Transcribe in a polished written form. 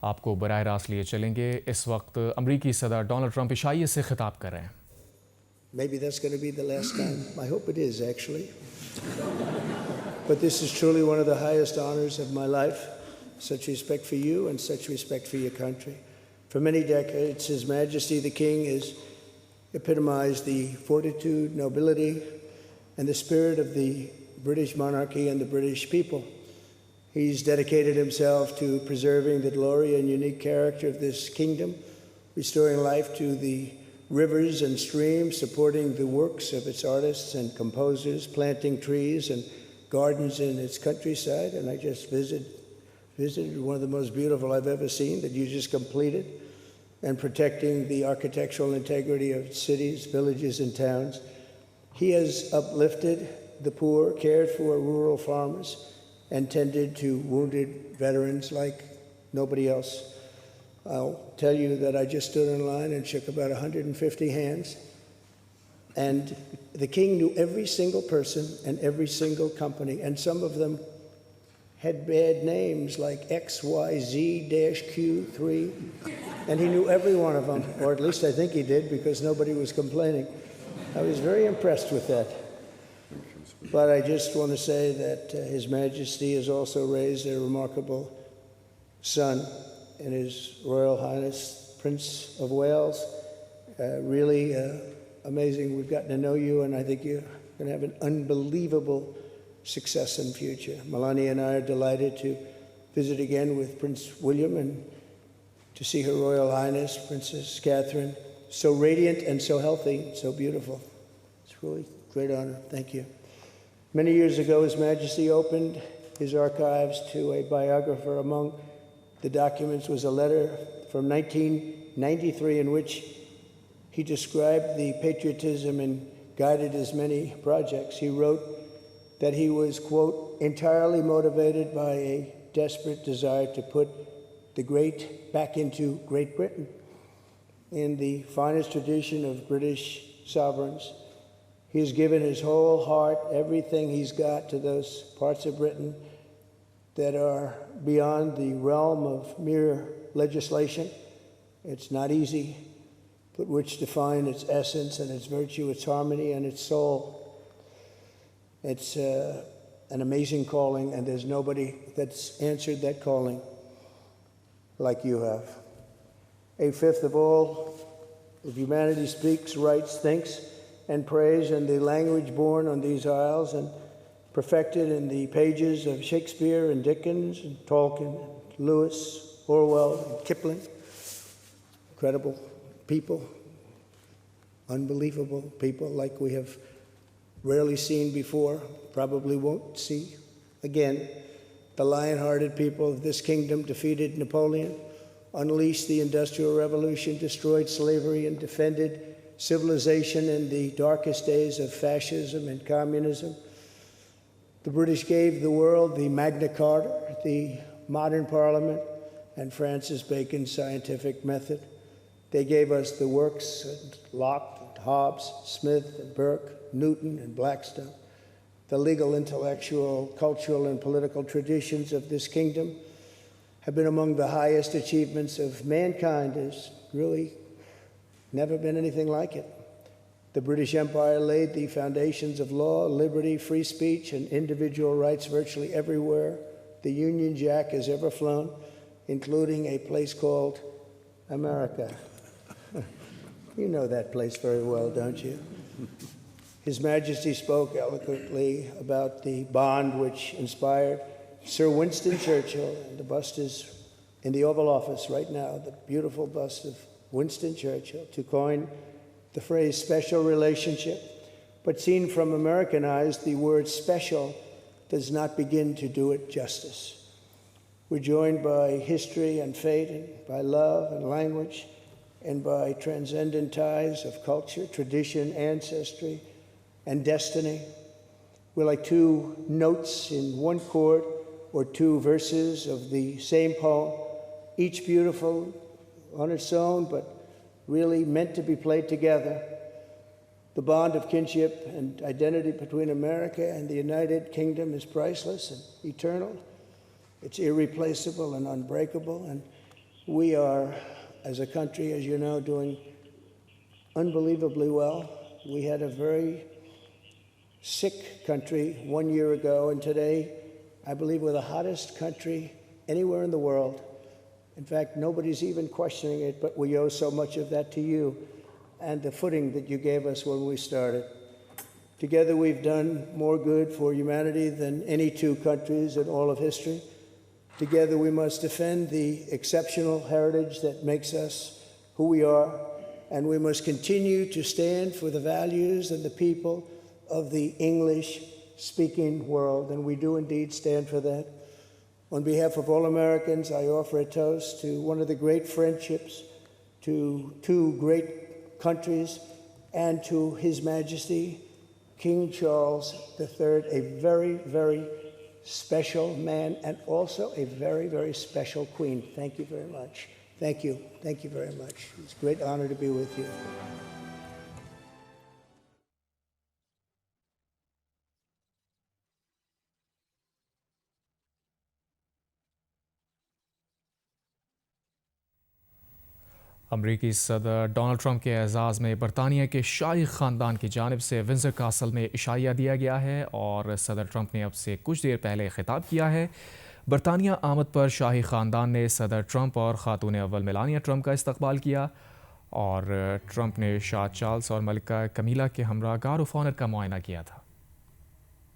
आपको बराह रास्त लिए चलेंगे। इस वक्त अमरीकी सदर डोनाल्ड ट्रंप इशाइये से खिताब कर रहे हैं। Maybe that's going to be the last time. I hope it is, actually. But this is truly one of the highest honors of my life. Such respect for you and such respect for your country. For many decades, His Majesty the King has epitomized the fortitude, nobility, and the spirit of the British monarchy and the British people. He's dedicated himself to preserving the glory and unique character of this kingdom, restoring life to the rivers and streams, supporting the works of its artists and composers, planting trees and gardens in its countryside. And I just visited one of the most beautiful I've ever seen that you just completed, and protecting the architectural integrity of cities, villages, and towns. He has uplifted the poor, cared for rural farmers, and tended to wounded veterans like nobody else. I'll tell you that I just stood in line and shook about 150 hands, and the king knew every single person and every single company, and some of them had bad names like XYZ-Q3, and he knew every one of them, or at least I think he did, because nobody was complaining. I was very impressed with that. But I just want to say that His Majesty has also raised a remarkable son in His Royal Highness Prince of Wales. Really amazing. We've gotten to know you, and I think you're going to have an unbelievable success in future. Melania and I are delighted to visit again with Prince William and to see Her Royal Highness Princess Catherine, so radiant and so healthy, so beautiful. It's really a great honor. Thank you. Many years ago, His Majesty opened his archives to a biographer. Among the documents was a letter from 1993 in which he described the patriotism and guided his many projects. He wrote that he was, quote, entirely motivated by a desperate desire to put the great back into Great Britain. In the finest tradition of British sovereigns, he has given his whole heart, everything he's got, to those parts of Britain that are beyond the realm of mere legislation. It's not easy, but which define its essence and its virtue, its harmony, and its soul. It's an amazing calling, and there's nobody that's answered that calling like you have. A fifth of all of humanity speaks, writes, thinks, and prays in the language born on these isles and perfected in the pages of Shakespeare and Dickens and Tolkien, and Lewis, Orwell, and Kipling. Incredible people, unbelievable people like we have rarely seen before, probably won't see again. The lion-hearted people of this kingdom defeated Napoleon, unleashed the Industrial Revolution, destroyed slavery, and defended civilization in the darkest days of fascism and communism. The British gave the world the Magna Carta, the modern parliament, and Francis Bacon's scientific method. They gave us the works of Locke, Hobbes, Smith, and Burke, Newton, and Blackstone. The legal, intellectual, cultural, and political traditions of this kingdom have been among the highest achievements of mankind. There's really never been anything like it. The British Empire laid the foundations of law, liberty, free speech, and individual rights virtually everywhere the Union Jack has ever flown, including a place called America. You know that place very well, don't you? His Majesty spoke eloquently about the bond which inspired Sir Winston Churchill, and the bust is in the Oval Office right now, the beautiful bust of Winston Churchill, to coin the phrase special relationship. But seen from American eyes, the word special does not begin to do it justice. We're joined by history and fate, and by love and language, and by transcendent ties of culture, tradition, ancestry, and destiny. We're like two notes in one chord, or two verses of the same poem, each beautiful on its own, but really meant to be played together. The bond of kinship and identity between America and the United Kingdom is priceless and eternal. It's irreplaceable and unbreakable, and We are, as a country, as you know, doing unbelievably well. We had a very sick country 1 year ago, and today, I believe we're the hottest country anywhere in the world. In fact, nobody's even questioning it, but we owe so much of that to you and the footing that you gave us when we started. Together, we've done more good for humanity than any two countries in all of history. Together, we must defend the exceptional heritage that makes us who we are, and we must continue to stand for the values and the people of the English-speaking world, and we do indeed stand for that. On behalf of all Americans, I offer a toast to one of the great friendships, to two great countries, and to His Majesty, King Charles III, a very, very special man, and also a very, very special queen. Thank you very much. Thank you. Thank you very much. It's a great honor to be with you. अमरीकी सदर Donald Trump के एजाज़ में बरतानिया के शाही ख़ानदान की जानिब से विंज़र कासल में इशाइया दिया गया है और सदर ट्रंप ने अब से कुछ देर पहले खिताब किया है। बरतानिया आमद पर शाही ख़ानदान ने सदर ट्रंप और ख़ातून अव्वल मेलानिया ट्रंप का इस्तकबाल किया और ट्रंप ने शाह चार्ल्स और मलिका कमीला के हमरा गार्ड ऑफ ऑनर का मुआयना किया था।